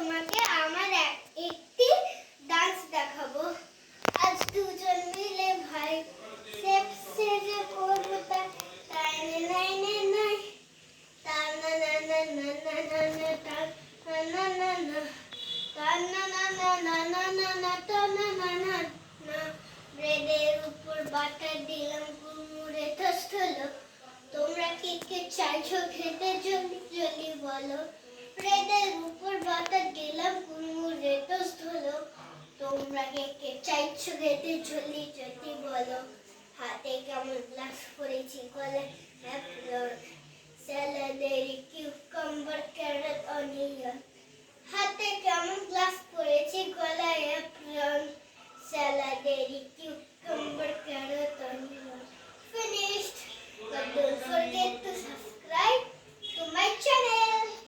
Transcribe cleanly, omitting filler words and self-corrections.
তোমাকে আমার একটি ডান্স দেখাবো। আজ দুজন মিলে ভাই সেফ সেজে করবো তাই লাইনে নাই তা না না না না না না না তা না না না তা না না না না না না না তা না না না না ব্রেডের উপর বাটার দিলাম কুড়মুড়ে টোস্ট হলো। তোমরা কি কি চাইছো খেতে জলদি জলদি বলো। ব্রেডের উপর বাটার দিলাম কুড়মুড়ে টোস্ট হলো। তোমরা কে কে চাইছো খেতে জলদি জলদি বলো। হাতে কেমন গ্লাস পরেছি গলায় অ্যাপ্পল স্যালাডের কিউকাম্বার ক্যারট অনিয়ন। হাতে কেমন গ্লাস পরেছি গলায় অ্যাপ্পল স্যালাডের কিউকাম্বার ক্যারট